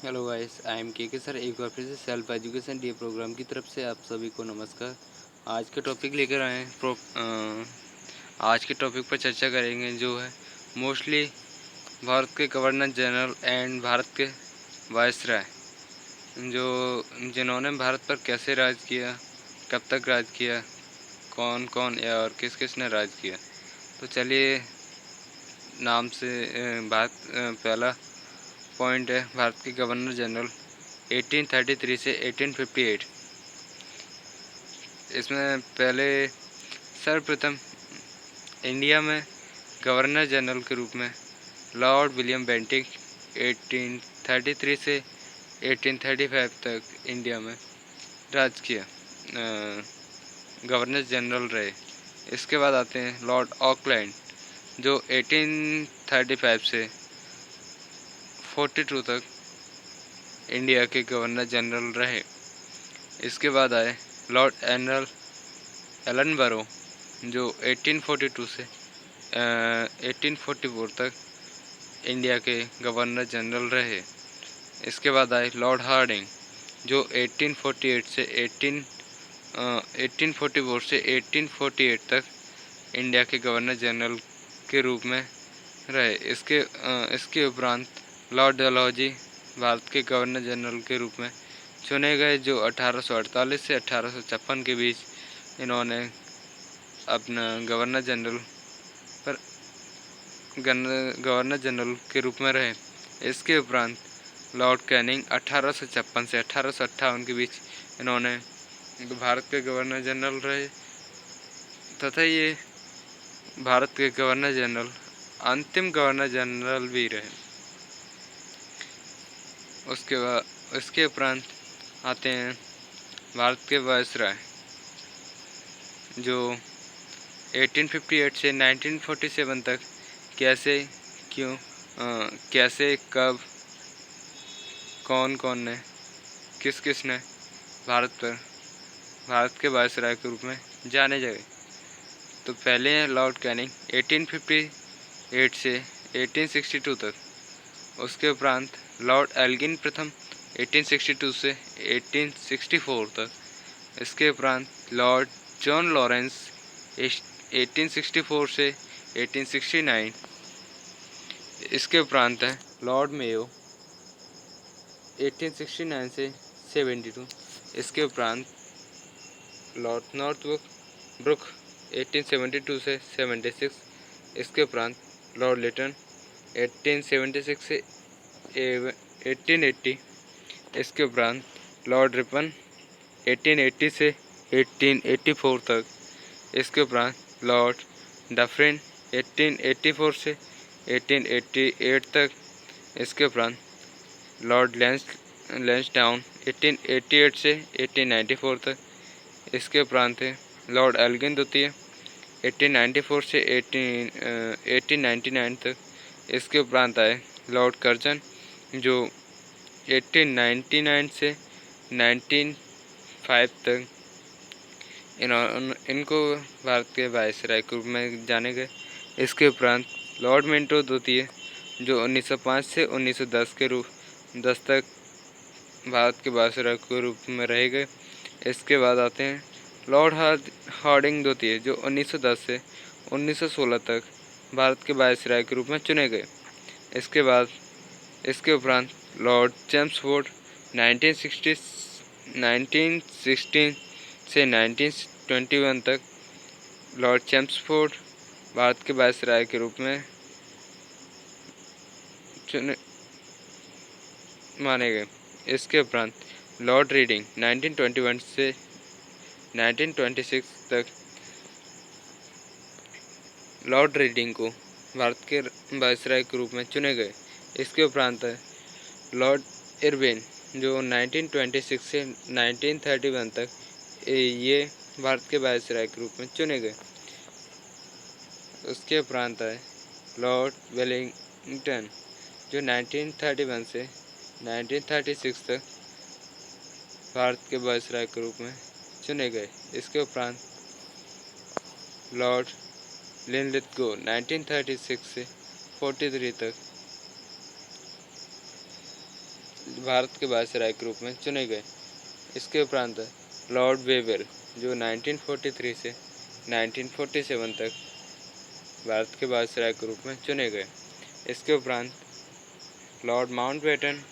Hello guys, I am के sir. एक बार फिर से सेल्फ एजुकेशन डे प्रोग्राम की तरफ से आप सभी को नमस्कार। आज के टॉपिक लेकर आए हैं आज के टॉपिक पर चर्चा करेंगे जो है मोस्टली भारत के गवर्नर जनरल एंड भारत के वायसराय, जो जिन्होंने भारत पर कैसे राज किया, कब तक राज किया, कौन कौन या और किस किस ने राज किया। तो चलिए नाम से पहला पॉइंट है भारत के गवर्नर जनरल 1833 से 1858। इसमें पहले सर्वप्रथम इंडिया में गवर्नर जनरल के रूप में लॉर्ड विलियम बेंटिक 1833 से 1835 तक इंडिया में राज किया, गवर्नर जनरल रहे। इसके बाद आते हैं लॉर्ड ऑकलैंड, जो 1835 से 42 तक इंडिया के गवर्नर जनरल रहे। इसके बाद आए लॉर्ड एलनबरो, जो 1842 से 1844 तक इंडिया के गवर्नर जनरल रहे। इसके बाद आए लॉर्ड हार्डिंग, जो 1844 से 1848 तक इंडिया के गवर्नर जनरल के रूप में रहे। इसके उपरांत लॉर्ड डलहौजी भारत के गवर्नर जनरल के रूप में चुने गए, जो 1848 से 1856 के बीच इन्होंने अपना गवर्नर जनरल के रूप में रहे। इसके उपरांत लॉर्ड कैनिंग 1856 से 1858 के बीच इन्होंने भारत के गवर्नर जनरल रहे, तथा ये भारत के गवर्नर जनरल अंतिम गवर्नर जनरल भी रहे। इसके उपरांत आते हैं भारत के वायसराय, जो 1858 से 1947 तक कैसे कब कौन कौन ने किस किस ने भारत के वायसराय के रूप में जाने गए। तो पहले हैं लॉर्ड कैनिंग 1858 से 1862 तक। उसके उपरांत लॉर्ड एल्गिन प्रथम 1862 से 1864 तक। इसके उपरांत लॉर्ड जॉन लॉरेंस 1864 से 1869। इसके उपरांत है लॉर्ड मेयो 1869 से 72। इसके उपरांत लॉर्ड नॉर्थब्रुक 1872 से 76। इसके उपरांत लॉर्ड लिटन 1876 से 1880। इसके उपरांत लॉर्ड रिपन 1880 से 1884 तक। इसके उपरांत लॉर्ड डफरिन 1884 से 1888 तक। इसके उपरांत लॉर्ड लैंसडाउन 1888 से 1894 तक। इसके उपरांत है लॉर्ड एल्गिन द्वितीय 1894 से 1899 तक। इसके उपरांत आए लॉर्ड कर्जन, जो 1899 से 1905 तक इनको भारत के वायसराय के रूप में जाने गए। इसके उपरांत लॉर्ड मिंटो द्वितीय, जो 1905 से 1910 तक भारत के वायसराय के रूप में रह गए। इसके बाद आते हैं लॉर्ड हार्डिंग द्वितीय, जो 1910 से 1916 तक भारत के वायसराय के रूप में चुने गए। इसके उपरांत लॉर्ड चेम्सफोर्ड 1916 से 1921 तक। लॉर्ड चेम्सफोर्ड भारत के वायसराय के रूप में चुने माने गए। इसके उपरांत लॉर्ड रीडिंग 1921 से 1926 तक। लॉर्ड रीडिंग को भारत के वायसराय के रूप में चुने गए। इसके उपरांत है लॉर्ड इरविन, जो 1926 से 1931 तक ये भारत के वायसराय के रूप में चुने गए। उसके उपरांत है लॉर्ड वेलिंगटन, जो 1931 से 1936 तक भारत के वायसराय के रूप में चुने गए। इसके उपरांत लॉर्ड लिनलिथगो 1936 से 43 तक। भारत के वायसराय के रूप में चुने गए। इसके उपरांत लॉर्ड वेवेल जो 1943 से 1947 तक भारत के वायसराय के रूप में चुने गए। इसके उपरांत लॉर्ड माउंटबेटन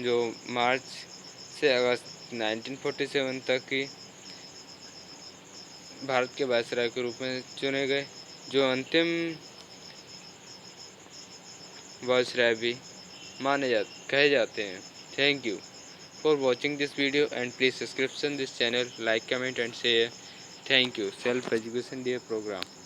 जो मार्च से अगस्त 1947 तक की भारत के वायसराय के रूप में चुने गए, जो अंतिम वायसराय भी कहे जाते हैं। Thank you for watching this video and please subscription this channel, like, comment and share. Thank you. Self education day programme.